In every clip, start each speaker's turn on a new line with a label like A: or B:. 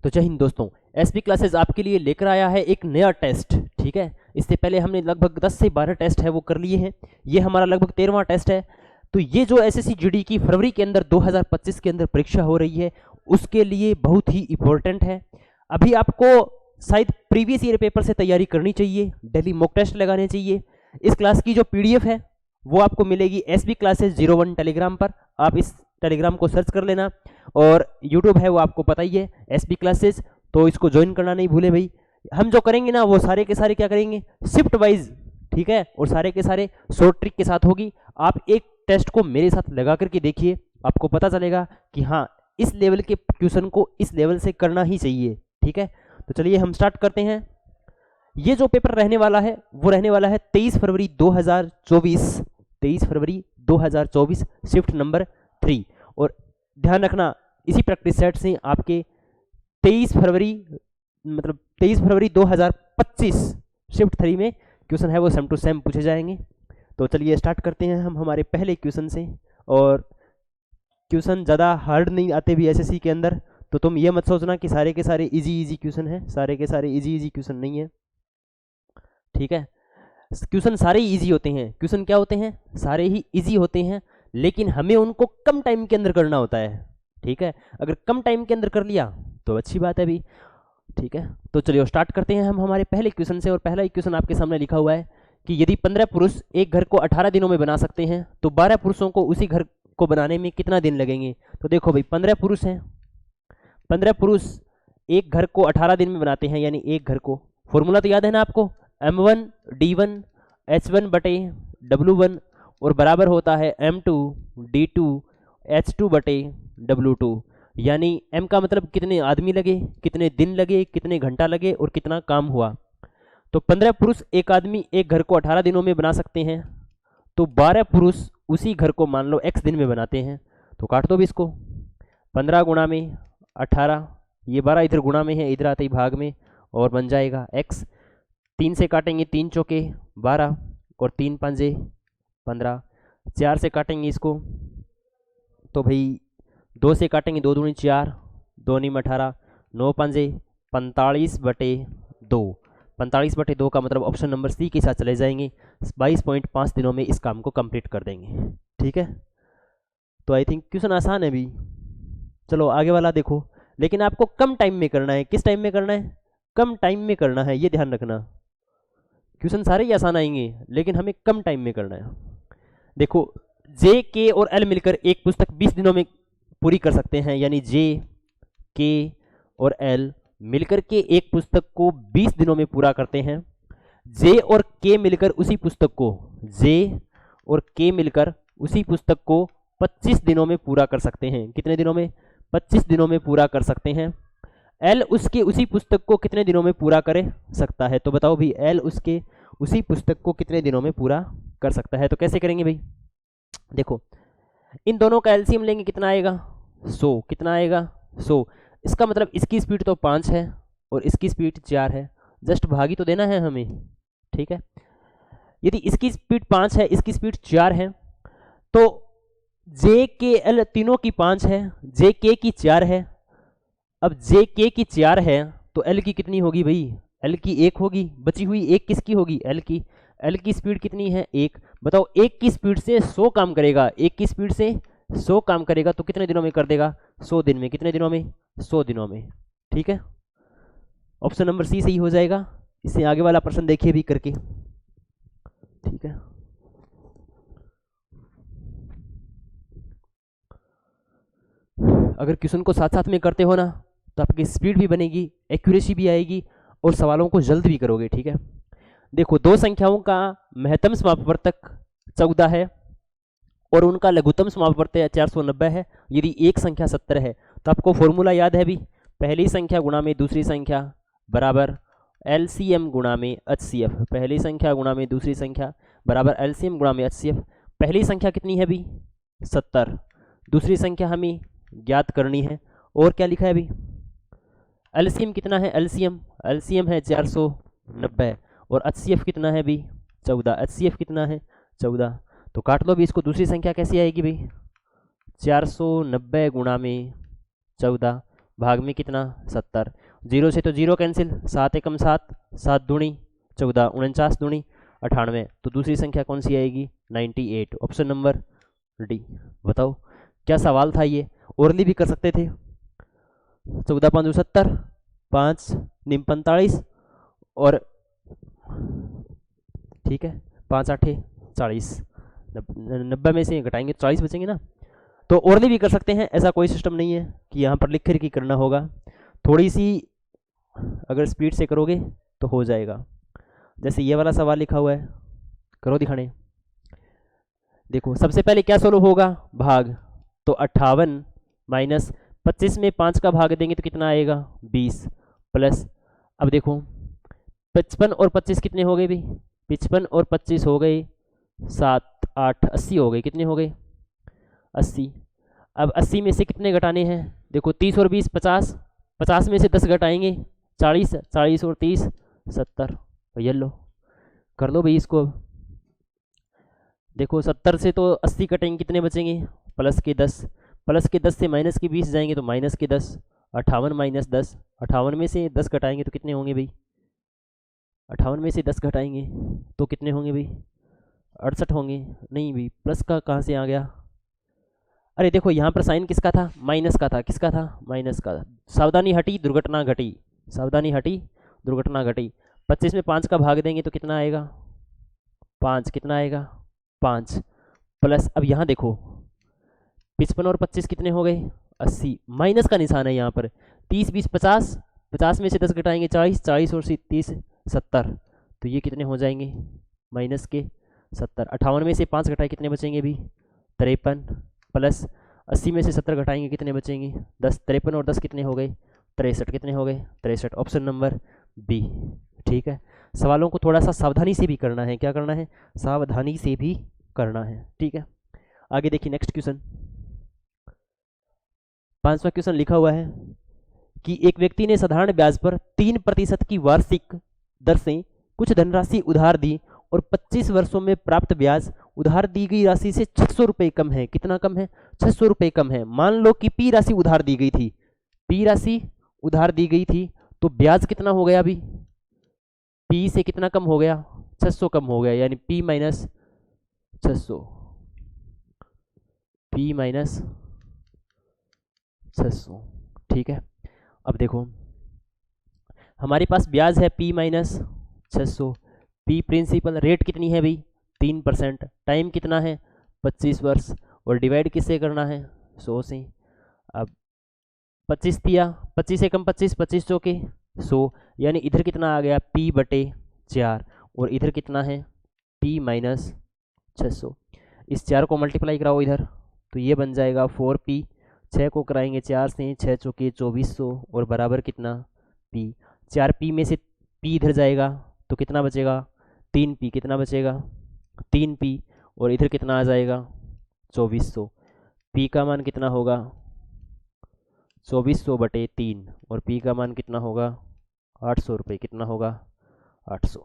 A: तो जय हिंद दोस्तों, एसपी क्लासेस आपके लिए लेकर आया है एक नया टेस्ट। ठीक है, इससे पहले हमने लगभग 10 से 12 टेस्ट है वो कर लिए हैं। ये हमारा लगभग 13वां टेस्ट है। तो ये जो एसएससी जीडी की फरवरी के अंदर 2025 के अंदर परीक्षा हो रही है उसके लिए बहुत ही इंपॉर्टेंट है। अभी आपको शायद प्रीवियस ईयर पेपर से तैयारी करनी चाहिए, डेली मॉक टेस्ट लगाने चाहिए। इस क्लास की जो पीडीएफ है वो आपको मिलेगी एसपी क्लासेस 01 टेलीग्राम पर। आप इस टेलीग्राम को सर्च कर लेना, और यूट्यूब है वो आपको पता ही है एसपी क्लासेस, तो इसको ज्वाइन करना नहीं भूले भाई। हम जो करेंगे ना वो सारे के सारे क्या करेंगे, शिफ्ट वाइज, ठीक है, और सारे के सारे शॉर्ट ट्रिक के साथ होगी। आप एक टेस्ट को मेरे साथ लगा करके देखिए, आपको पता चलेगा कि हाँ इस लेवल के क्वेश्चन को इस लेवल से करना ही चाहिए। ठीक है, तो चलिए हम स्टार्ट करते हैं। ये जो पेपर रहने वाला है वो रहने वाला है 23 फरवरी 2024, 23 फरवरी 2024 शिफ्ट नंबर 3। और ध्यान रखना इसी प्रैक्टिस सेट से आपके 23 फरवरी 2025 शिफ्ट 3 में क्वेश्चन है वो सेम टू सेम पूछे जाएंगे। तो चलिए स्टार्ट करते हैं हम हमारे पहले क्वेश्चन से। और क्वेश्चन ज़्यादा हार्ड नहीं आते भी एसएससी के अंदर, तो तुम ये मत सोचना कि सारे के सारे इजी क्वेश्चन है, सारे के सारे इजी क्वेश्चन नहीं है। ठीक है, क्वेश्चन सारे ही इजी होते हैं। क्वेश्चन क्या होते हैं, सारे ही इजी होते हैं, लेकिन हमें उनको कम टाइम के अंदर करना होता है। ठीक है, अगर कम टाइम के अंदर कर लिया तो अच्छी बात है भी। ठीक है, तो चलिए स्टार्ट करते हैं हम हमारे पहले क्वेश्चन से। और पहला क्वेश्चन आपके सामने लिखा हुआ है कि यदि 15 पुरुष एक घर को 18 दिनों में बना सकते हैं तो 12 पुरुषों को उसी घर को बनाने में कितना दिन लगेंगे। तो देखो भाई 15 पुरुष हैं, 15 पुरुष एक घर को 18 दिन में बनाते हैं, यानी एक घर को, फॉर्मूला तो याद है ना आपको, M1 D1 H1 बटे W1 और बराबर होता है M2 D2 H2 बटे W2। यानी M का मतलब कितने आदमी लगे, कितने दिन लगे, कितने घंटा लगे और कितना काम हुआ। तो 15 पुरुष एक आदमी एक घर को 18 दिनों में बना सकते हैं, तो 12 पुरुष उसी घर को मान लो X दिन में बनाते हैं। तो काट दो भी इसको, 15 गुणा में 18, ये 12 इधर गुणा में है, इधर आते ही भाग में, और बन जाएगा X। 3 से काटेंगे 3 चौके 12 और 3 पंजे 15, 4 से काटेंगे इसको तो भाई 2 से काटेंगे 2 दूनी 4, 2 नीम 18, 9 पंजे 45 बटे 2, 45 बटे 2 का मतलब ऑप्शन नंबर सी के साथ चले जाएंगे। 22.5 दिनों में इस काम को कंप्लीट कर देंगे। ठीक है, तो आई थिंक क्वेश्चन आसान है भी। चलो आगे वाला देखो, लेकिन आपको कम टाइम में करना है। किस टाइम में करना है, कम टाइम में करना है, ये ध्यान रखना। क्वेश्चन सारे ही आसान आएंगे लेकिन हमें कम टाइम में करना है। देखो जे के और एल मिलकर एक पुस्तक 20 दिनों में पूरी कर सकते हैं, यानी जे के और एल मिलकर के एक पुस्तक को 20 दिनों में पूरा करते हैं। जे और के मिलकर उसी पुस्तक को, जे और के मिलकर उसी पुस्तक को 25 दिनों में पूरा कर सकते हैं। कितने दिनों में, 25 दिनों में पूरा कर सकते हैं। एल उसके उसी पुस्तक को कितने दिनों में पूरा कर सकता है। तो बताओ भाई एल उसके उसी पुस्तक को कितने दिनों में पूरा कर सकता है। तो कैसे करेंगे भाई, देखो इन दोनों का एलसीएम लेंगे, कितना आएगा 100, कितना आएगा 100। इसका मतलब इसकी स्पीड तो 5 है और इसकी स्पीड 4 है, जस्ट भागी तो देना है हमें। ठीक है, यदि इसकी स्पीड 5 है, इसकी स्पीड 4 है, तो जे के एल तीनों की 5 है, जे के की 4 है। अब जे के की 4 है तो एल की कितनी होगी भाई, एल की 1 होगी, बची हुई 1 किसकी होगी, एल की। एल की स्पीड कितनी है 1। बताओ 1 की स्पीड से 100 काम करेगा, 1 की स्पीड से 100 काम करेगा तो कितने दिनों में कर देगा, 100 दिन में। कितने दिनों में, 100 दिनों में। ठीक है, ऑप्शन नंबर सी सही हो जाएगा। इससे आगे वाला प्रश्न देखिए भी करके। ठीक है, अगर क्वेश्चन को साथ साथ में करते हो ना तो आपकी स्पीड भी बनेगी, एक्यूरेसी भी आएगी और सवालों को जल्द भी करोगे। ठीक है, देखो दो संख्याओं का महत्तम समापवर्तक 14 है और उनका लघुत्तम समापवर्तक 490 है। यदि एक संख्या 70 है तो आपको फॉर्मूला याद है भी, पहली संख्या गुणा में दूसरी संख्या बराबर एलसीएम गुणा में एचसीएफ। पहली संख्या गुणा में दूसरी संख्या बराबर एलसीएम गुणा में एचसीएफ। पहली संख्या कितनी है भी 70, दूसरी संख्या हमें ज्ञात करनी है। और क्या लिखा है अभी, एलसीएम कितना है, एलसीएम है 490 और एचसीएफ कितना है भी 14, एचसीएफ कितना है 14। तो काट लो भी इसको, दूसरी संख्या कैसी आएगी भाई 490 गुणा में 14 भाग में कितना 70, 0 से तो 0 कैंसिल, 7 एकम 7, 7 दूनी 14, 49 दूनी 98, तो दूसरी संख्या कौन सी आएगी 98, ऑप्शन नंबर डी। बताओ क्या सवाल था ये, ओरली भी कर सकते थे। 14 5 70, 5 निम 45 और ठीक है 5 8 40, 90 में से घटाएंगे तो 40 बचेंगे ना। तो ओरली भी कर सकते हैं, ऐसा कोई सिस्टम नहीं है कि यहाँ पर लिख कर के करना होगा, थोड़ी सी अगर स्पीड से करोगे तो हो जाएगा। जैसे ये वाला सवाल लिखा हुआ है, करो दिखाने। देखो सबसे पहले क्या सोल्व होगा, भाग, तो 58 माइनस 25 में 5 का भाग देंगे तो कितना आएगा 20, प्लस अब देखो 55 और 25 कितने हो गए भाई, 55 और 25 हो गए 7 8 80 हो गए, कितने हो गए 80। अब 80 में से कितने घटाने हैं, देखो 30 और 20 50, 50 में से 10 घटाएंगे 40, 40 और 30 70, ये लो कर लो भाई इसको। देखो 70 से तो 80 कटेंगे, कितने बचेंगे प्लस के 10, प्लस के 10 से माइनस के 20 जाएंगे तो माइनस के 10, 58 माइनस 10, 58 में से 10 घटाएंगे तो कितने होंगे भाई, 58 में से 10 घटाएंगे तो कितने होंगे भाई 68 होंगे, नहीं भाई प्लस का कहाँ से आ गया, अरे देखो यहाँ पर साइन किसका था, माइनस का था, किसका था माइनस का था। सावधानी हटी दुर्घटना घटी, सावधानी हटी दुर्घटना घटी। 25 में 5 का भाग देंगे तो कितना आएगा 5, कितना आएगा 5, प्लस अब यहाँ देखो 55 और 25 कितने हो गए 80, माइनस का निशान है यहाँ पर, 30 20 50, 50 में से 10 घटाएंगे 40, 40 और 30 70, तो ये कितने हो जाएंगे माइनस के 70। 58 में से 5 घटाए कितने बचेंगे भी 53, प्लस 80 में से 70 घटाएंगे कितने बचेंगे 10, 53 और 10 कितने हो गए 63, कितने हो गए 63, ऑप्शन नंबर बी। ठीक है, सवालों को थोड़ा सा सावधानी से भी करना है, क्या करना है सावधानी से भी करना है। ठीक है, आगे देखिए नेक्स्ट क्वेश्चन, 5वां क्वेश्चन लिखा हुआ है कि एक व्यक्ति ने साधारण ब्याज पर 3% की वार्षिक दर से कुछ धनराशि उधार दी और 25 वर्षों में प्राप्त ब्याज उधार दी गई राशि से 600 रुपये कम है, कितना कम है 600 रुपये कम है। मान लो कि पी राशि उधार दी गई थी, पी राशि उधार दी गई थी तो ब्याज कितना हो गया अभी, पी से कितना कम हो गया 600 कम हो गया, यानी पी माइनस 600, पी माइनस 600। ठीक है, अब देखो हमारे पास ब्याज है P minus 600, P principal, rate कितनी है भाई 3%, टाइम कितना है 25 वर्ष, और डिवाइड किससे करना है 100 से। अब 25 दिया, 25 से कम 25, 25 चौके 100, यानी इधर कितना आ गया p बटे 4 और इधर कितना है p माइनस 600। इस 4 को मल्टीप्लाई कराओ इधर तो ये बन जाएगा 4p, 6 को कराएंगे 4 से, 6 चौके 2400 और बराबर कितना p, 4p में से p इधर जाएगा तो कितना बचेगा 3p, कितना बचेगा 3p, और इधर कितना आ जाएगा 2400, p का मान कितना होगा 2400 बटे 3 और p का मान कितना होगा 800 रुपये, कितना होगा 800,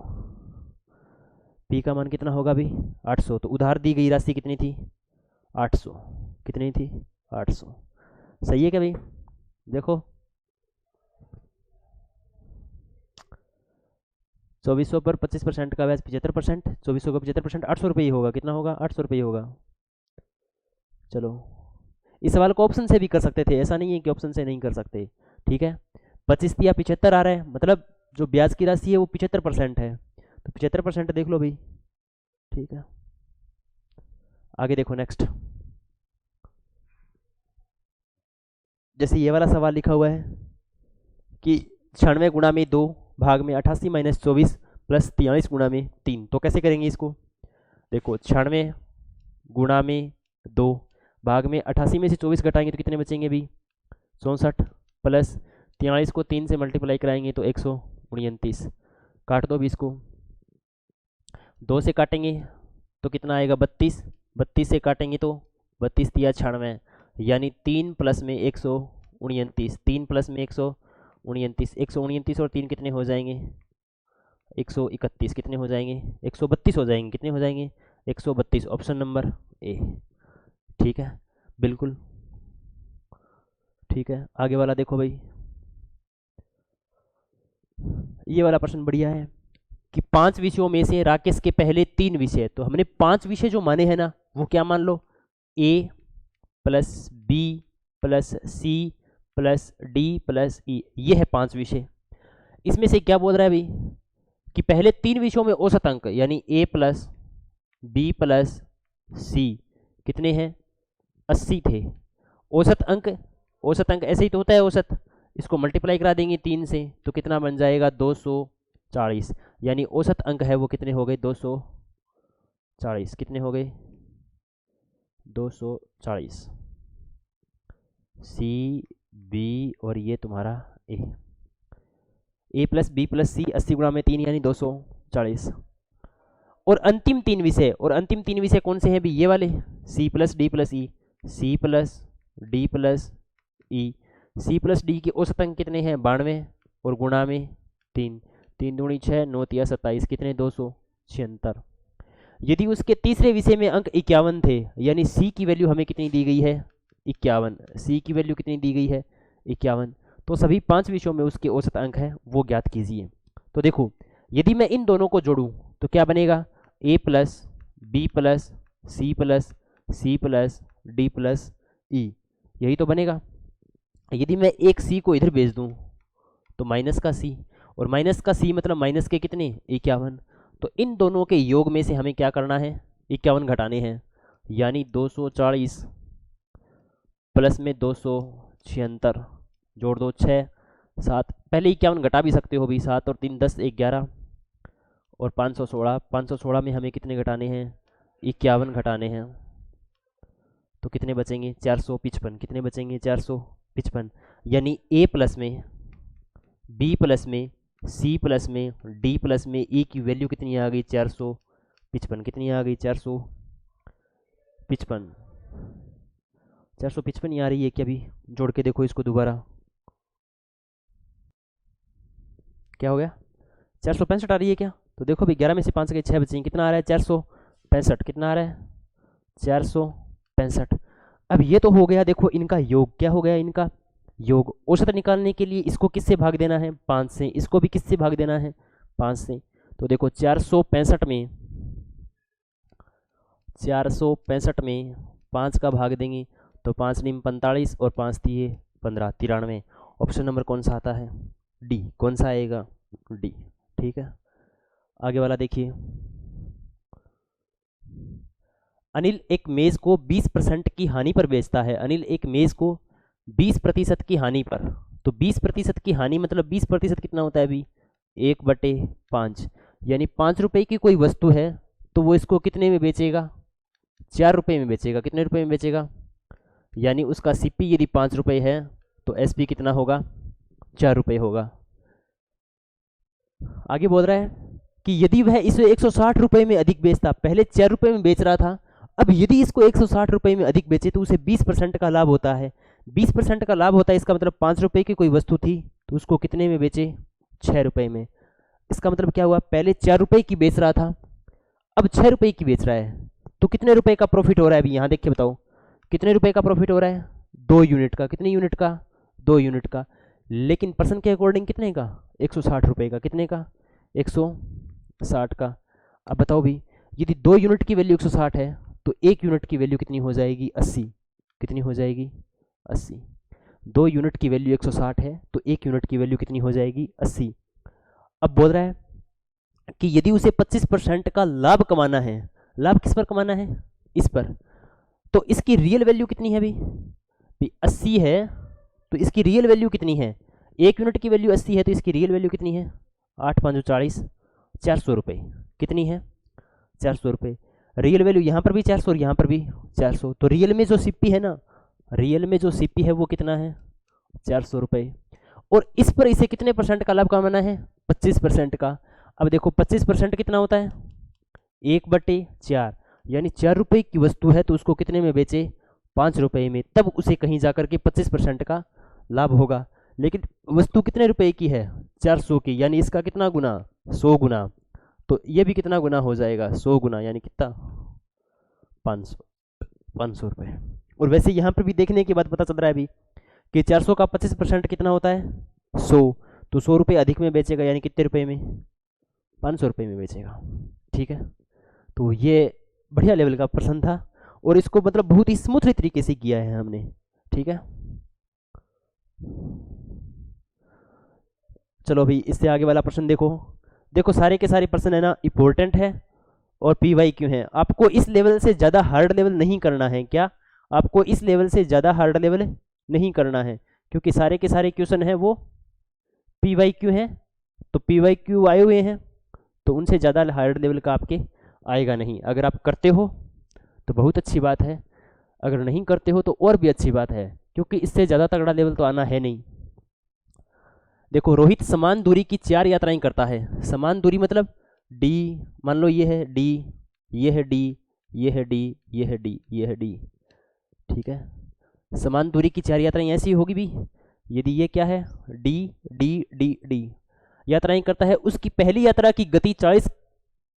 A: p का मान कितना होगा अभी 800। तो उधार दी गई राशि कितनी थी 800, कितनी थी 800। सही है क्या भाई, देखो 2400 पर 25% का ब्याज 75%, 2400 का 75% 800 रुपये ही होगा, कितना होगा 800 रुपये होगा। चलो इस सवाल को ऑप्शन से भी कर सकते थे, ऐसा नहीं है कि ऑप्शन से नहीं कर सकते। ठीक है, 25 या 75 आ रहा है, मतलब जो ब्याज की राशि है वो 75% है, तो 75% देख लो भाई। ठीक है, आगे देखो नेक्स्ट, जैसे ये वाला सवाल लिखा हुआ है कि 96 गुणा में 2 भाग में 88 माइनस 24 प्लस 43 गुणा में 3, तो कैसे करेंगे इसको। देखो 96 गुणा में 2 भाग में 88 में से 24 घटाएंगे तो कितने बचेंगे भी 64, प्लस 43 को 3 से मल्टीप्लाई कराएंगे तो 129, काट दो भी इसको, 2 से काटेंगे तो कितना आएगा 32, 32 से काटेंगे तो 32 दिया 96, यानी 3 प्लस में 129, 3 प्लस में 129, 129 और 3 कितने हो जाएंगे 131, कितने हो जाएंगे 132 हो जाएंगे, कितने हो जाएंगे 132, ऑप्शन नंबर ए। ठीक है, बिल्कुल ठीक है, आगे वाला देखो भाई, ये वाला प्रश्न बढ़िया है कि 5 विषयों में से राकेश के पहले 3 विषय, तो हमने 5 विषय जो माने हैं ना वो क्या मान लो, A plus B plus C plus D plus E, ये है 5 विषय। इसमें से क्या बोल रहा है भाई कि पहले 3 विषयों में औसत अंक यानी ए प्लस बी प्लस सी कितने हैं, 80 थे। औसत अंक ऐसे ही तो होता है औसत, इसको मल्टीप्लाई करा देंगे 3 से तो कितना बन जाएगा 240, यानी औसत अंक है वो कितने हो गए 240, कितने हो गए 240, सी बी और ये तुम्हारा ए प्लस बी प्लस सी 80 गुणा में 3 यानी 240। और अंतिम 3 विषय कौन से हैं भी, ये वाले सी प्लस डी प्लस ई, सी प्लस डी प्लस ई, सी प्लस डी के औसत अंक कितने हैं 92 और गुणा में 3, 3 दूनी 6, 9 तिया 27, कितने 276। यदि उसके तीसरे विषय में अंक 51 थे यानी सी की वैल्यू हमें कितनी दी गई है 51, सी की वैल्यू कितनी दी गई है 51, तो सभी 5 विषयों में उसके औसत अंक है वो ज्ञात कीजिए। तो देखो यदि मैं इन दोनों को जोड़ूं तो क्या बनेगा, A plus B plus C plus C plus D plus E, यही तो बनेगा। यदि मैं एक सी को इधर भेज दूं तो माइनस का सी, और माइनस का सी मतलब माइनस के कितने 51, तो इन दोनों के योग में से हमें क्या करना है 51 घटाने हैं, यानी 240 प्लस में 276, जोड़ दो 6 7, पहले 51 घटा भी सकते हो भी, 7 और 3 10 11 और 516, 516 में हमें कितने घटाने हैं 51 घटाने हैं, तो कितने बचेंगे 455, कितने बचेंगे 455, यानी ए प्लस में बी प्लस में सी प्लस में डी प्लस में ई की वैल्यू कितनी आ गई 455, कितनी आ गई 455, 455 आ रही है क्या, अभी जोड़ के देखो इसको दोबारा, क्या हो गया 465 आ रही है क्या, तो देखो भाई 11 में से 5 के 6 बचेंगे, कितना आ रहा है 465, कितना आ रहा है 465। अब ये तो हो गया, देखो इनका योग क्या हो गया, इनका योग औसत निकालने के लिए इसको किससे भाग देना है 5 से, इसको भी किससे भाग देना है 5 से, तो देखो 465 में 5 का भाग देंगे तो 5 नीम 45 और 5 दिए 15, 93। ऑप्शन नंबर कौन सा आता है डी, कौन सा आएगा डी, ठीक है। आगे वाला देखिए, अनिल एक मेज को 20% की हानि पर बेचता है, अनिल एक मेज को 20% की हानि पर, तो 20% की हानि मतलब 20% कितना होता है अभी 1/5, यानी 5 रुपए की कोई वस्तु है तो वो इसको कितने में बेचेगा 4 रुपये में बेचेगा, कितने रुपए में बेचेगा, यानी उसका सीपी यदि 5 रुपये है तो एसपी कितना होगा 4 रुपये होगा। आगे बोल रहा है कि यदि वह इसे 160 रुपये में अधिक बेचता, पहले 4 रुपये में बेच रहा था, अब यदि इसको 160 रुपये में अधिक बेचे तो उसे 20% का लाभ होता है, 20% का लाभ होता है, इसका मतलब 5 रुपये की कोई वस्तु थी तो उसको कितने में बेचे 6 रुपये में, इसका मतलब क्या हुआ पहले 4 रुपये की बेच रहा था अब 6 रुपये की बेच रहा है, तो कितने रुपए का प्रॉफिट हो रहा है अभी यहाँ देख के बताओ, कितने रुपए का प्रॉफिट हो रहा है 2 यूनिट का, कितने यूनिट का 2 यूनिट का, लेकिन पर्सन के अकॉर्डिंग कितने का 160 रुपये का, कितने का 160 का। अब बताओ भी यदि 2 यूनिट की वैल्यू 160 है तो 1 यूनिट की वैल्यू कितनी हो जाएगी 80, कितनी हो जाएगी 80, 2 यूनिट की वैल्यू 160 है तो 1 यूनिट की वैल्यू कितनी हो जाएगी 80। अब बोल रहा है कि यदि उसे 25% का लाभ कमाना है, लाभ किस पर कमाना है इस पर, तो इसकी रियल वैल्यू कितनी है भी 80 है तो इसकी रियल वैल्यू कितनी है, 1 यूनिट की वैल्यू 80 है तो इसकी रियल वैल्यू कितनी है 8 5 40, 400 रुपये, कितनी है 400 रुपये, रियल वैल्यू यहाँ पर भी 400 और यहाँ पर भी 400, तो रियल में जो सीपी है ना, रियल में जो सीपी है वो कितना है 400 रुपये, और इस पर इसे कितने परसेंट का लाभ कमाना है 25% का। अब देखो 25% कितना होता है 1/4, यानी 4 रुपये की वस्तु है तो उसको कितने में बेचे 5 रुपये में, तब उसे कहीं जाकर के 25% का लाभ होगा, लेकिन वस्तु कितने रुपए की है 400 की, यानी इसका कितना गुना 100 गुना, तो ये भी कितना गुना हो जाएगा 100 गुना, यानी कितना 500 रुपये। और वैसे यहाँ पर भी देखने के बाद पता चल रहा है अभी कि 400 का 25% कितना होता है 100, तो 100 रुपये अधिक में बेचेगा, यानी कितने रुपए में 500 रुपये में बेचेगा। ठीक है, तो ये बढ़िया लेवल का प्रश्न था और इसको मतलब बहुत ही स्मूथली तरीके से किया है हमने। ठीक है, चलो भाई इससे आगे वाला प्रश्न देखो। देखो सारे के सारे प्रश्न है ना इंपॉर्टेंट है और पी वाई क्यू है। आपको इस लेवल से ज़्यादा हार्ड लेवल नहीं करना है। क्या आपको इस लेवल से ज़्यादा हार्ड लेवल नहीं करना है, क्योंकि सारे के सारे क्वेश्चन है वो पी वाई क्यू हैं, तो पी वाई क्यू आए हुए हैं, तो उनसे ज़्यादा हार्ड लेवल का आपके आएगा नहीं। अगर आप करते हो तो बहुत अच्छी बात है, अगर नहीं करते हो तो और भी अच्छी बात है, क्योंकि इससे ज़्यादा तगड़ा लेवल तो आना है नहीं। देखो रोहित समान दूरी की 4 यात्राएं करता है। समान दूरी मतलब डी, मान लो ये है डी, ये है डी, ये है डी, ये है डी, ये है डी। ठीक है, समान दूरी की 4 यात्राएं ऐसी होगी भी, यदि ये क्या है डी डी डी डी यात्राएं करता है, उसकी पहली यात्रा की गति 40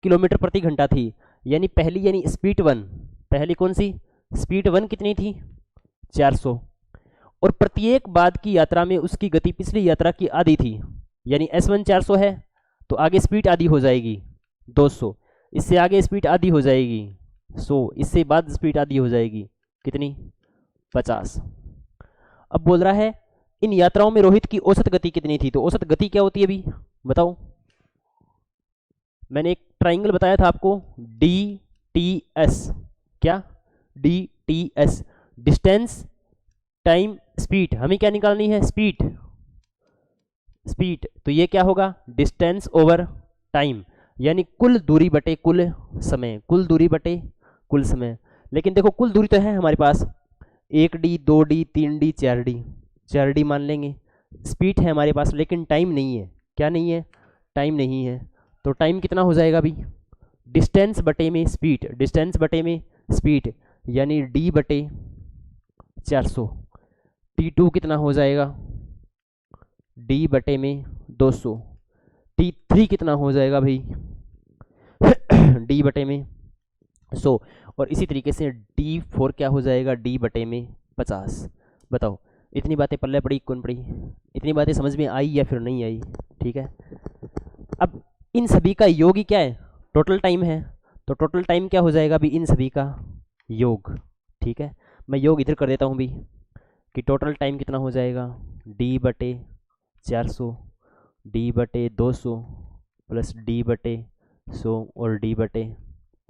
A: किलोमीटर प्रति घंटा थी, यानी पहली यानी स्पीड 1, पहली कौन सी स्पीड 1 कितनी थी 400, और प्रत्येक बाद की यात्रा में उसकी गति पिछली यात्रा की आधी थी, यानी S1 400 है तो आगे स्पीड आधी हो जाएगी 200, इससे आगे स्पीड आधी हो जाएगी 100, इससे बाद स्पीड आधी हो जाएगी कितनी 50। अब बोल रहा है इन यात्राओं में रोहित की औसत गति कितनी थी, तो औसत गति क्या होती है अभी बताओ। मैंने एक ट्राइंगल बताया था आपको डी टी एस, क्या D T S, distance time speed, हमें क्या निकालनी है स्पीड, स्पीड तो ये क्या होगा डिस्टेंस ओवर टाइम, यानी कुल दूरी बटे कुल समय, कुल दूरी बटे कुल समय। लेकिन देखो कुल दूरी तो है हमारे पास 1D 2D 3D 4D, 4D मान लेंगे, स्पीड है हमारे पास लेकिन टाइम नहीं है। क्या नहीं है टाइम नहीं है, तो टाइम कितना हो जाएगा अभी डिस्टेंस बटे में स्पीड, डिस्टेंस बटे में स्पीड यानी D बटे 400, T2 कितना हो जाएगा D बटे में 200, T3 कितना हो जाएगा भाई D बटे में 100, और इसी तरीके से D4 क्या हो जाएगा D बटे में 50। बताओ इतनी बातें पल्ले पड़ी कौन पड़ी, इतनी बातें समझ में आई या फिर नहीं आई। ठीक है, अब इन सभी का योग ही क्या है टोटल टाइम है, तो टोटल टाइम क्या हो जाएगा अभी इन सभी का योग। ठीक है, मैं योग इधर कर देता हूँ भी कि टोटल टाइम कितना हो जाएगा D बटे 400, D बटे 200 प्लस D बटे 100 और D बटे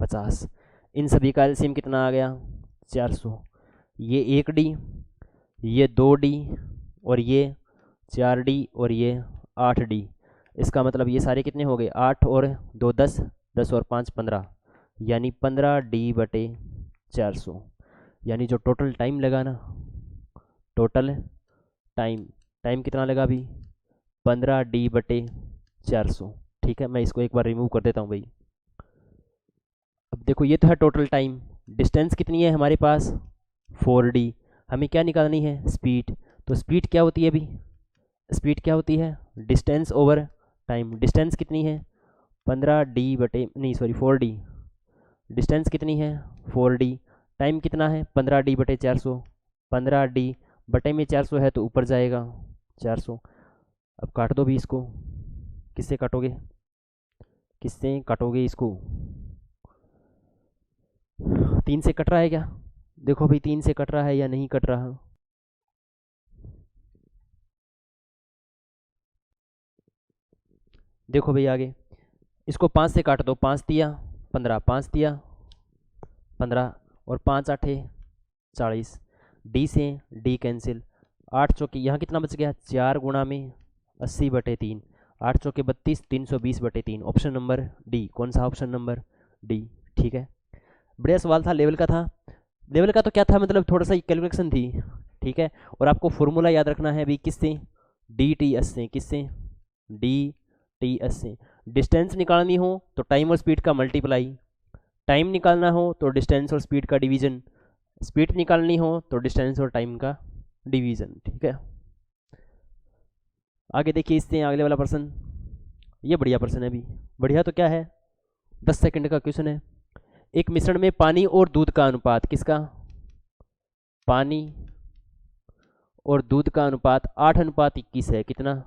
A: 50। इन सभी का एलसीएम कितना आ गया 400, ये 1D, ये 2D और ये 4D और ये 8D। इसका मतलब ये सारे कितने हो गए 8 और 2 10, 10 और 5 15, यानी 15D बटे 400, यानी जो टोटल टाइम लगा ना, टोटल टाइम, टाइम कितना लगा अभी 15D बटे 400। ठीक है, मैं इसको एक बार रिमूव कर देता हूँ भाई। अब देखो ये तो है टोटल टाइम, डिस्टेंस कितनी है हमारे पास 4D, हमें क्या निकालनी है स्पीड, तो स्पीड क्या होती है अभी स्पीड क्या होती है डिस्टेंस ओवर टाइम, डिस्टेंस कितनी है 15D बटे नहीं सॉरी 4D, डिस्टेंस कितनी है 4D, टाइम कितना है 15D बटे 400, 15D बटे में 400 है तो ऊपर जाएगा 400। अब काट दो भी इसको, किससे काटोगे किससे काटोगे इसको, 3 से कट रहा है क्या, देखो भाई 3 से कट रहा है या नहीं कट रहा। देखो भाई आगे इसको 5 से काट दो, 5 दिया 15, 5 दिया 15 और 5 8 40, डी से डी कैंसिल, 8 चौके यहाँ कितना बच गया 4 गुणा में 80 बटे 3, 8 चौके 32, 320 बटे 3, ऑप्शन नंबर डी। कौन सा ऑप्शन नंबर डी। ठीक है, बढ़िया सवाल था, लेवल का था। लेवल का तो क्या था मतलब थोड़ा सा कैलकुलेशन थी। ठीक है, और आपको फॉर्मूला याद रखना है अभी किससे डी टी एस से, किससे डी टी एस से। डिस्टेंस निकालनी हो तो टाइम और स्पीड का मल्टीप्लाई, टाइम निकालना हो तो डिस्टेंस और स्पीड का डिवीजन, स्पीड निकालनी हो तो डिस्टेंस और टाइम का डिवीजन। ठीक है, आगे देखिए इससे अगले वाला प्रश्न, ये बढ़िया प्रश्न है अभी, बढ़िया तो क्या है 10 सेकंड का क्वेश्चन है। एक मिश्रण में पानी और दूध का अनुपात, किसका पानी और दूध का अनुपात 8:21 है। कितना?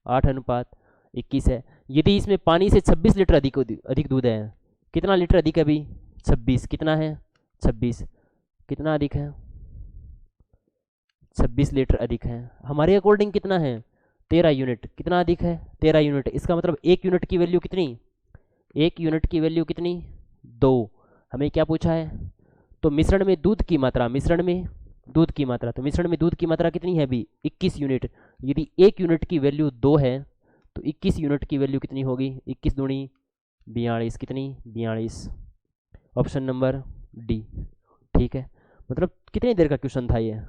A: 8:21 है। यदि इसमें पानी से 26 लीटर अधिक दूध है, कितना लीटर अधिक है अभी? 26। कितना है? 26। कितना अधिक है? 26 लीटर अधिक है। हमारे अकॉर्डिंग कितना है? 13 यूनिट। कितना अधिक है? 13 यूनिट। इसका मतलब 1 यूनिट की वैल्यू कितनी? 1 यूनिट की वैल्यू कितनी? 2। हमें क्या पूछा है? तो मिश्रण में दूध की मात्रा, मिश्रण में दूध की मात्रा, तो मिश्रण में दूध की मात्रा कितनी है अभी? 21 यूनिट। यदि 1 यूनिट की वैल्यू 2 है तो 21 यूनिट की वैल्यू कितनी होगी? 21 दूनी 42। कितनी? 42। Option number D. ठीक है, मतलब कितनी देर का क्वेश्चन था ये?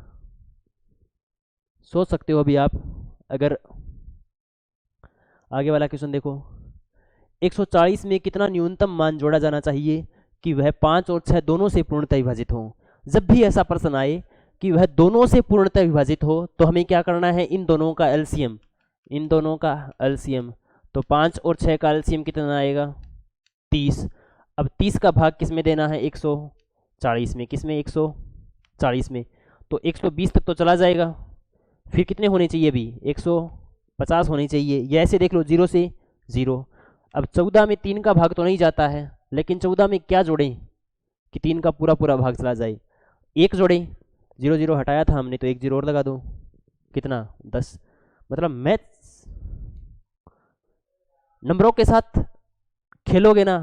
A: सोच सकते हो अभी आप। अगर आगे वाला क्वेश्चन देखो, 140 में कितना न्यूनतम मान जोड़ा जाना चाहिए कि वह 5 और 6 दोनों से पूर्णतः विभाजित हो? जब भी ऐसा प्रश्न आए कि वह दोनों से पूर्णतः विभाजित हो तो हमें क्या करना है? इन दोनों का एलसीएम, इन दोनों का एलसीएम। तो 5 और 6 का एलसीएम कितना आएगा? 30। अब 30 का भाग किस में देना है? 140 में। किस में? 140 में। तो 120 तक तो चला जाएगा, फिर कितने होने चाहिए अभी? 150 होने चाहिए। ये ऐसे देख लो, 0 से 0। अब 14 में 3 का भाग तो नहीं जाता है, लेकिन 14 में क्या जोड़ें कि 3 का पूरा पूरा भाग चला जाए? 1 जोड़ें, 0 0 हटाया था हमने तो 1 0 और लगा दो। कितना? 10। मतलब मैथ्स नंबरों के साथ खेलोगे ना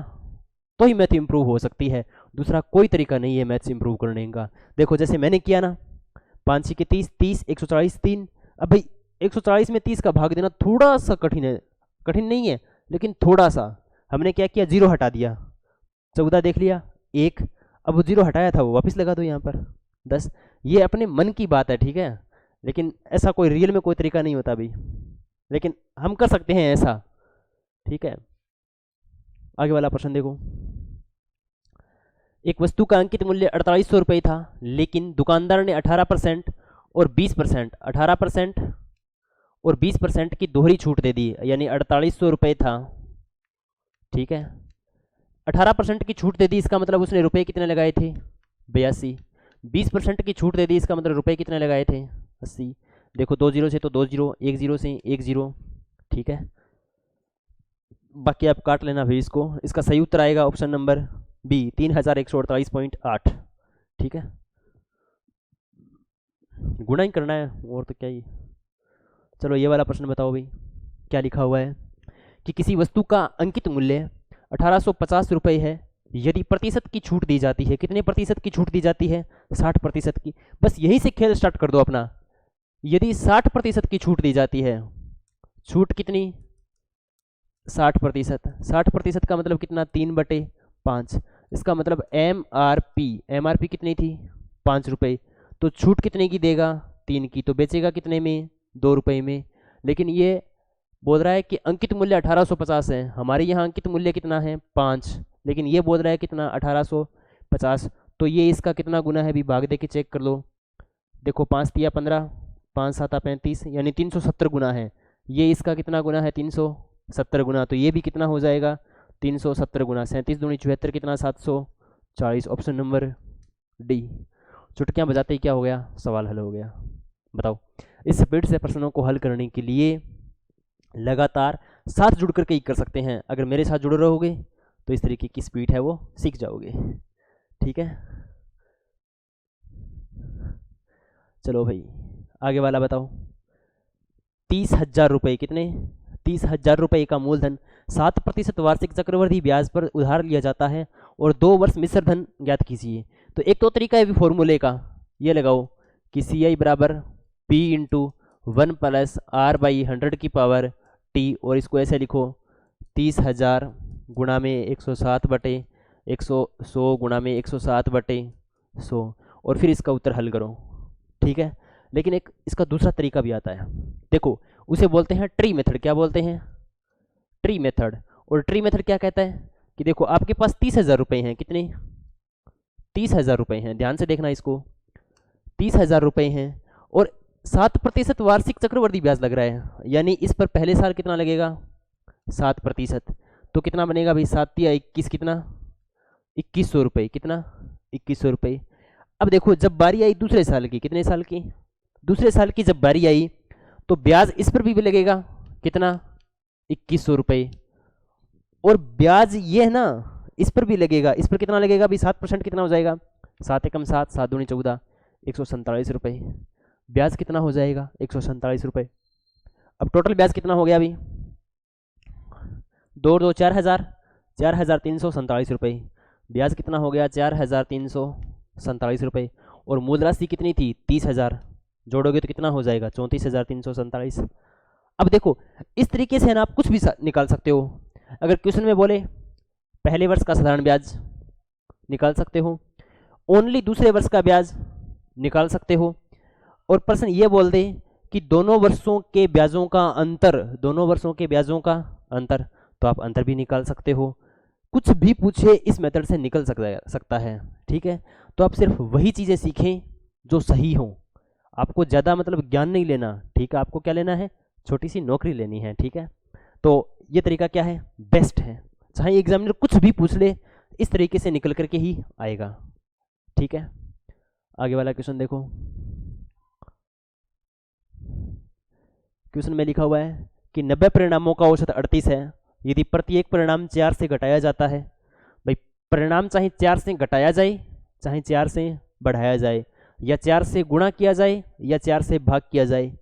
A: तो ही मैथ इंप्रूव हो सकती है, दूसरा कोई तरीका नहीं है मैथ्स इंप्रूव करने का। देखो जैसे मैंने किया ना, 5 के 30, 30, 140, 3। अब भाई 140 में 30 का भाग देना थोड़ा सा कठिन है, कठिन नहीं है लेकिन थोड़ा सा। हमने क्या किया? 0 हटा दिया। 14 देख लिया, 1। अब वो 0 हटाया था वो वापस लगा दो यहाँ पर 10। ये अपने मन की बात है, ठीक है, लेकिन ऐसा कोई रियल में कोई तरीका नहीं होता अभी, लेकिन हम कर सकते हैं ऐसा। ठीक है, आगे वाला प्रश्न देखो। एक वस्तु का अंकित मूल्य 4800 रुपये था, लेकिन दुकानदार ने 18% और 20%, 18% और 20% की दोहरी छूट दे दी, यानी 4800 रुपये था। ठीक है, 18% की छूट दे दी, इसका मतलब उसने रुपए कितने लगाए थे? 82। 20% की छूट दे दी, इसका मतलब रुपए कितने लगाए थे? 80। देखो 2 0 से तो 2 0, 1 0 से 1 0। ठीक है, बाकी आप काट लेना भाई इसको। इसका सही उत्तर आएगा ऑप्शन नंबर बी, 3148.8। ठीक है, गुणा ही करना है और तो क्या ही। चलो ये वाला प्रश्न बताओ भाई, क्या लिखा हुआ है कि किसी वस्तु का अंकित मूल्य 1850 रुपये है, यदि प्रतिशत की छूट दी जाती है। कितने प्रतिशत की छूट दी जाती है? 60% की। बस यहीं से खेल स्टार्ट कर दो अपना। यदि 60% की छूट दी जाती है, छूट कितनी? 60%। 60% का मतलब कितना? 3/5। इसका मतलब एम आर पी कितनी थी? 5 रुपये। तो छूट कितने की देगा? 3 की। तो बेचेगा कितने में? 2 रुपये में। लेकिन ये बोल रहा है कि अंकित मूल्य 1850 है, हमारे यहाँ अंकित मूल्य कितना है? 5, लेकिन ये बोल रहा है कितना? 1850। तो ये इसका कितना गुना है? अभी भाग दे के चेक कर लो। देखो 5 तिया 15, 5 7 35, यानी 370 गुना है। ये इसका कितना गुना है? 370 गुना। तो ये भी कितना हो जाएगा? 370 गुना। 37 दूनी 74, कितना? 740। Option number D. चुटकियाँ बजाते ही क्या हो गया? सवाल हल हो गया। बताओ, इस स्पीड से प्रश्नों को हल करने के लिए लगातार साथ जुड़ करके ही कर सकते हैं। अगर मेरे साथ जुड़े रहोगे तो इस तरीके की स्पीड है वो सीख जाओगे। ठीक है, चलो भाई आगे वाला बताओ। 30,000 रुपये, कितने? 30,000 रुपये का मूलधन 7% वार्षिक चक्रवृद्धि ब्याज पर उधार लिया जाता है और 2 वर्ष मिश्र धन ज्ञात कीजिए। तो एक तो तरीका है फॉर्मूले का, ये लगाओ कि CI बराबर P इंटू 1 प्लस R/100 की पावर T, और इसको ऐसे लिखो 30,000 गुणा में 100 गुणा में 107/100, और फिर इसका उत्तर हल करो। ठीक है, लेकिन एक इसका दूसरा तरीका भी आता है। देखो उसे बोलते हैं ट्री मेथड। क्या बोलते हैं? Tree method. और ट्री मेथड क्या कहता है कि देखो आपके पास 30,000 रुपये हैं। कितने? 30,000 रुपये हैं। ध्यान से देखना इसको, 30,000 रुपये हैं और 7% वार्षिक चक्रवृद्धि ब्याज लग रहा है, यानी इस पर पहले साल कितना लगेगा? 7%। तो कितना बनेगा भाई? 7 या 21, कितना? 2100 रुपये। कितना? 2100 रुपये। अब देखो जब बारी आई दूसरे साल की, कितने साल की? दूसरे साल की जब बारी आई तो ब्याज इस पर भी लगेगा, कितना, 2100 रुपये। और ब्याज ये है ना, इस पर भी लगेगा, इस पर कितना लगेगा अभी, 7% कितना हो जाएगा, 7 एकम 7, 7 दूनी 14, 147 रुपये। ब्याज कितना हो जाएगा, 147 रुपये। अब टोटल ब्याज कितना हो गया अभी, 2 2 4,000, 4,347 रुपये। ब्याज कितना हो गया, 4,347 रुपये। और मूल राशि कितनी थी, 30,000, जोड़ोगे तो कितना हो जाएगा, 34,347। अब देखो इस तरीके से है ना, आप कुछ भी निकाल सकते हो। अगर क्वेश्चन में बोले पहले वर्ष का साधारण ब्याज निकाल सकते हो, ओनली दूसरे वर्ष का ब्याज निकाल सकते हो, और प्रश्न ये बोल दे कि दोनों वर्षों के ब्याजों का अंतर, दोनों वर्षों के ब्याजों का अंतर, तो आप अंतर भी निकाल सकते हो। कुछ भी पूछे इस मेथड से निकल सकता है, ठीक है। तो आप सिर्फ वही चीज़ें सीखें जो सही हो, आपको ज़्यादा मतलब ज्ञान नहीं लेना, ठीक है। आपको क्या लेना है, छोटी सी नौकरी लेनी है, ठीक है। तो ये तरीका क्या है, बेस्ट है। चाहे एग्जामिनर कुछ भी पूछ ले, इस तरीके से निकल करके ही आएगा, ठीक है। आगे वाला क्वेश्चन देखो। क्वेश्चन में लिखा हुआ है कि 90 परिणामों का औसत 38 है, यदि प्रत्येक परिणाम 4 से घटाया जाता है। भाई परिणाम चाहे 4 से घटाया जाए, चाहे 4 से बढ़ाया जाए, या 4 से गुणा किया जाए, या 4 से भाग किया जाए,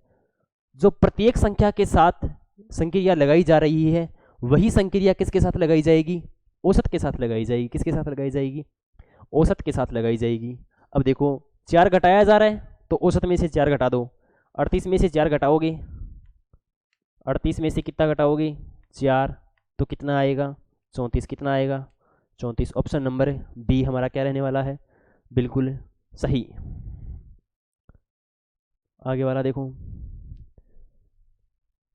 A: जो प्रत्येक संख्या के साथ संक्रिया लगाई जा रही है, वही संक्रिया किसके साथ लगाई जाएगी, औसत के साथ लगाई जाएगी। किसके साथ लगाई जाएगी, औसत के साथ लगाई जाएगी। अब देखो 4 घटाया जा रहा है, तो औसत में से 4 घटा दो। 38 में से 4 घटाओगे, 38 में से कितना घटाओगे, 4, तो कितना आएगा, 34। कितना आएगा, 34। ऑप्शन नंबर बी हमारा क्या रहने वाला है, बिल्कुल सही। आगे वाला देखो।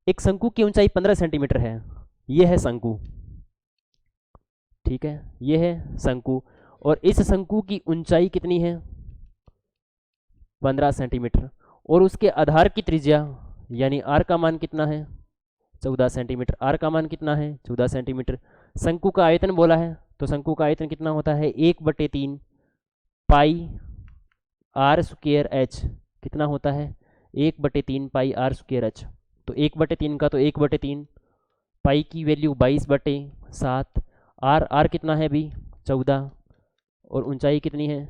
A: एक शंकु की ऊंचाई 15 सेंटीमीटर है, यह है शंकु, ठीक है, यह है शंकु, और इस शंकु की ऊंचाई कितनी है, 15 सेंटीमीटर, और उसके आधार की त्रिज्या यानी आर का मान कितना है, 14 सेंटीमीटर। आर का मान कितना है, 14 सेंटीमीटर। शंकु का आयतन बोला है, तो शंकु का आयतन कितना होता है, 1/3 पाई आर स्क्वायर एच। कितना होता है, 1/3 पाई आर स्क्वायर एच। तो 1/3 का तो 1/3, पाई की वैल्यू 22/7, आर कितना है अभी, 14, और ऊंचाई कितनी है,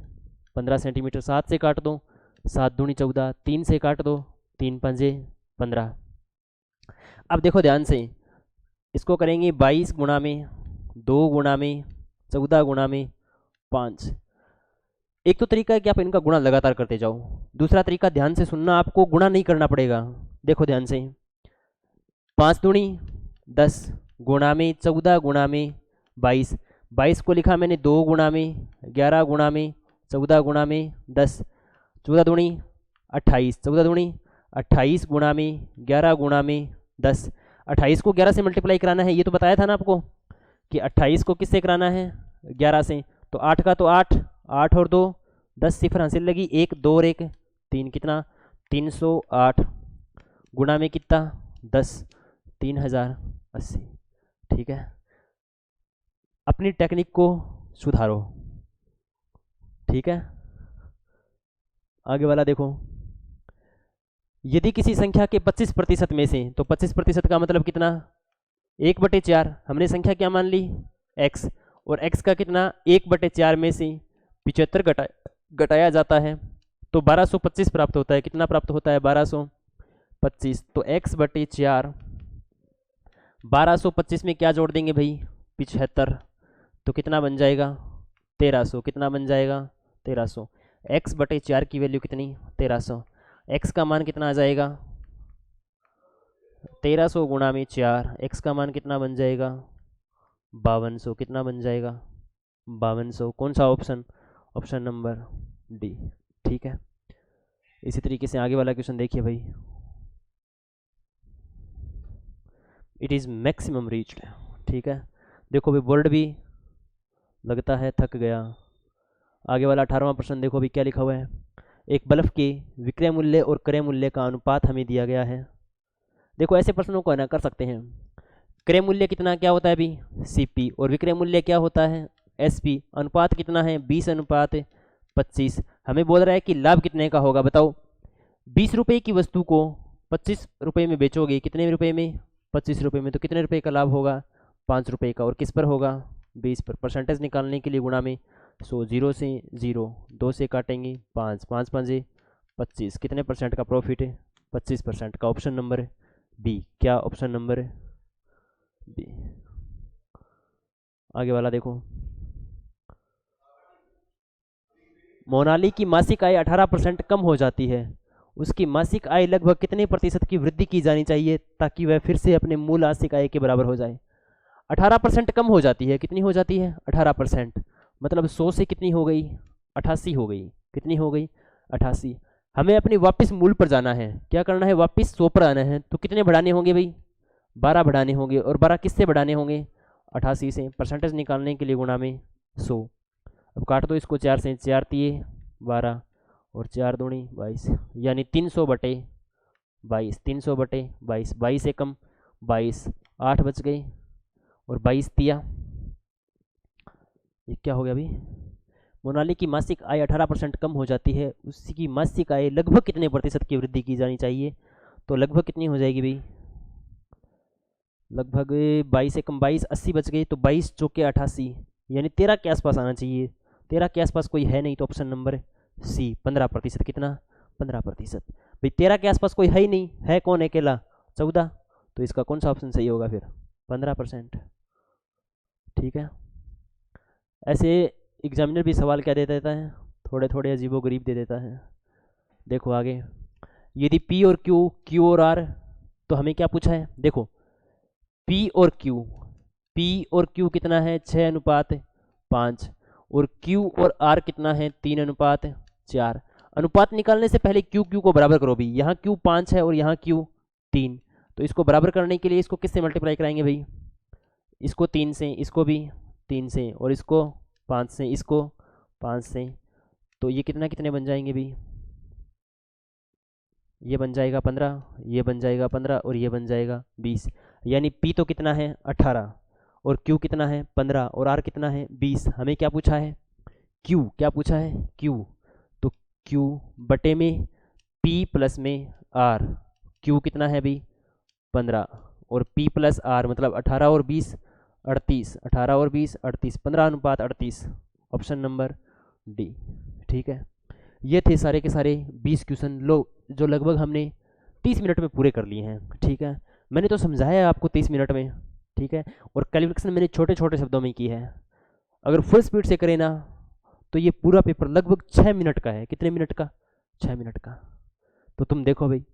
A: 15 सेंटीमीटर। 7 से काट दो, 7 दूनी 14, 3 से काट दो, 3 पंजे 15। अब देखो ध्यान से, इसको करेंगे 22 गुणा में 2 गुणा में 14 गुणा में 5। एक तो तरीका है कि आप इनका गुणा लगातार करते जाओ, दूसरा तरीका ध्यान से सुनना, आपको गुणा नहीं करना पड़ेगा। देखो ध्यान से, 5 दूनी 10 गुणा में 14 गुणा में 22, 22 को लिखा मैंने 2 गुणा में 11 गुणा में 14 गुणा में 10, 14 दूनी 28, 14 दूनी 28 गुणा में 11 गुणा में 10। 28 को 11 से मल्टीप्लाई कराना है, ये तो बताया था ना आपको कि 28 को किससे कराना है, 11 से। तो 8 का तो 8, 8 और 2 10 सिफर हासिल लगी, 1 2 और 1 3, कितना 308 गुणा में कितना 10, 3080, ठीक है। अपनी टेक्निक को सुधारो, ठीक है। आगे वाला देखो। यदि किसी संख्या के 25% में से, तो 25% का मतलब कितना, 1/4। हमने संख्या क्या मान ली, x, और x का कितना 1/4 में से 75 घटाया जाता है, तो 1225 प्राप्त होता है। कितना प्राप्त होता है, 1225। तो x/4, 1225 में क्या जोड़ देंगे भाई, 75, तो कितना बन जाएगा, 1300। कितना बन जाएगा, 1300। x/4 की वैल्यू कितनी, 1300। x का मान कितना आ जाएगा, 1300 गुणा में 4, x का मान कितना बन जाएगा, 5200। कितना बन जाएगा, 5200। कौन सा ऑप्शन, ऑप्शन नंबर डी, ठीक है। इसी तरीके से आगे वाला क्वेश्चन देखिए भाई। इट इज़ मैक्सिमम रीच्ड, ठीक है। देखो भाई बोर्ड भी लगता है थक गया। आगे वाला 18वां प्रश्न देखो अभी क्या लिखा हुआ है। एक बल्ब के विक्रय मूल्य और क्रय मूल्य का अनुपात हमें दिया गया है। देखो ऐसे प्रश्नों को है ना कर सकते हैं। क्रय मूल्य कितना क्या होता है अभी, CP, और विक्रय मूल्य क्या होता है, SP। अनुपात कितना है, 20:25। हमें बोल रहा है कि लाभ कितने का होगा, बताओ। 20 रुपये की वस्तु को 25 रुपये में बेचोगे, कितने रुपये में? 25 रुपये में। तो कितने रुपये का लाभ होगा? 5 रुपये का। और किस पर होगा? 20 पर। परसेंटेज निकालने के लिए गुणा में 100, 0 से 0, 2 से काटेंगे 5, 5 5 25। कितने परसेंट का प्रॉफिट है? 25% का। Option number B. क्या ऑप्शन नंबर है? बी। आगे वाला देखो, मोनाली की मासिक आय 18% कम हो जाती है, उसकी मासिक आय लगभग कितने प्रतिशत की वृद्धि की जानी चाहिए ताकि वह फिर से अपने मूल मासिक आय के बराबर हो जाए? 18% कम हो जाती है। कितनी हो जाती है? 18%। मतलब 100 से कितनी हो गई? 88 हो गई। कितनी हो गई? 88। हमें अपनी वापस मूल पर जाना है। क्या करना है? वापस 100 पर आना है। तो कितने बढ़ाने होंगे भाई? 12 बढ़ाने होंगे। और 12 किससे बढ़ाने होंगे? 88 से। परसेंटेज निकालने के लिए गुणा में 100। अब काट दो इसको 4 से। 4 तिये 12 और 4 दूनी 22, यानी 300/22। 300/22। 22 से कम 22, 8 बच गई और 22 तिया, ये क्या हो गया अभी? मोनाली की मासिक आय 18% कम हो जाती है, उसकी मासिक आय लगभग कितने प्रतिशत की वृद्धि की जानी चाहिए? तो लगभग कितनी हो जाएगी भाई? लगभग 22 से कम 22, 80 बच गई। तो 22 चौके 88, यानी 13 के आसपास आना चाहिए। 13 के आसपास कोई है नहीं, तो ऑप्शन नंबर सी 15%। कितना? 15%। भाई 13 के आसपास कोई है ही नहीं, है कौन अकेला? 14। तो इसका कौन सा ऑप्शन सही होगा फिर? 15%। ठीक है। ऐसे एग्जामिनर भी सवाल क्या दे देता है? थोड़े थोड़े अजीबो गरीब दे देता है। देखो आगे, यदि P और Q, Q और R, तो हमें क्या पूछा है? देखो P और Q कितना है? 6:5। और Q और R कितना है? 3:4। अनुपात निकालने से पहले Q को बराबर करो भी। यहाँ Q 5 है और यहाँ Q 3। तो इसको बराबर करने के लिए इसको किससे मल्टीप्लाई कराएंगे भाई? इसको 3 से, इसको भी 3 से, और इसको 5 से, इसको 5 से। तो ये कितने बन जाएंगे भी? ये बन जाएगा 15, ये बन जाएगा 15 और ये बन जाएगा 20। यानी P तो कितना है? 18 और Q कितना है? 15 और R कितना है? 20। हमें क्या पूछा है? Q। क्या पूछा है? Q। तो Q बटे में P प्लस में R। Q कितना है भाई? 15 और P प्लस R मतलब 18 और 20 38। 18 और 20 38, 15:38। Option number D. ठीक है। ये थे सारे के सारे 20 क्वेश्चन लो, जो लगभग हमने 30 मिनट में पूरे कर लिए हैं। ठीक है। मैंने तो समझाया है आपको 30 मिनट में। ठीक है। और कैलकुलेशन मैंने छोटे छोटे शब्दों में की है। अगर फुल स्पीड से करें ना तो ये पूरा पेपर लगभग 6 मिनट का है। कितने मिनट का? 6 मिनट का। तो तुम देखो भाई,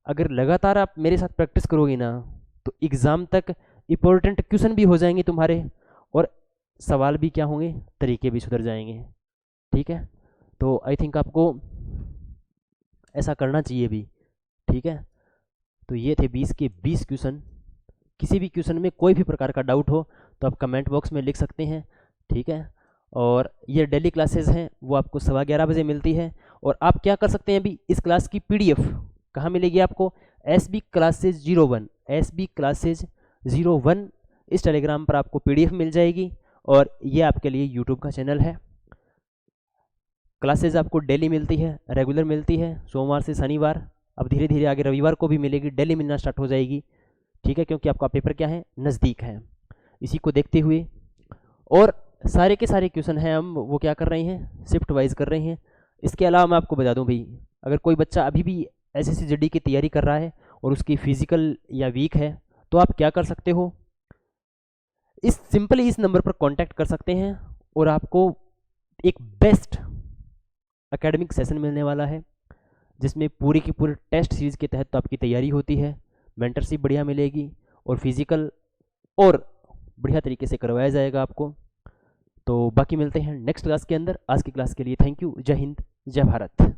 A: अगर लगातार आप मेरे साथ प्रैक्टिस करोगे ना तो एग्ज़ाम तक इंपॉर्टेंट क्वेश्चन भी हो जाएंगे तुम्हारे, और सवाल भी क्या होंगे? तरीके भी सुधर जाएंगे। ठीक है। तो आई थिंक आपको ऐसा करना चाहिए भी। ठीक है। तो ये थे 20 के 20 क्वेश्चन। किसी भी क्वेश्चन में कोई भी प्रकार का डाउट हो तो आप कमेंट बॉक्स में लिख सकते हैं। ठीक है। और ये डेली क्लासेस हैं, वो आपको 11:15 बजे मिलती है। और आप क्या कर सकते हैं अभी, इस क्लास की PDF कहाँ मिलेगी आपको? SB Classes 01, SB Classes 01 इस टेलीग्राम पर आपको PDF मिल जाएगी। और ये आपके लिए यूट्यूब का चैनल है। क्लासेज आपको डेली मिलती है, रेगुलर मिलती है, सोमवार से शनिवार। अब धीरे धीरे आगे रविवार को भी मिलेगी, डेली मिलना स्टार्ट हो जाएगी। ठीक है। क्योंकि आपका पेपर क्या है? नज़दीक है। इसी को देखते हुए और सारे के सारे क्वेश्चन हैं हम वो क्या कर रहे हैं? शिफ्ट वाइज कर रहे हैं। इसके अलावा मैं आपको बता दूं भाई, अगर कोई बच्चा अभी भी SSC GD की तैयारी कर रहा है और उसकी फिजिकल या वीक है, तो आप क्या कर सकते हो? सिंपली इस नंबर पर कांटेक्ट कर सकते हैं और आपको एक बेस्ट एकेडमिक सेशन मिलने वाला है, जिसमें पूरी की पूरी टेस्ट सीरीज के तहत तो आपकी तैयारी होती है, मेंटरशिप बढ़िया मिलेगी और फिजिकल और बढ़िया तरीके से करवाया जाएगा आपको। तो बाकी मिलते हैं नेक्स्ट क्लास के अंदर। आज की क्लास के लिए थैंक यू। जय हिंद, जय भारत।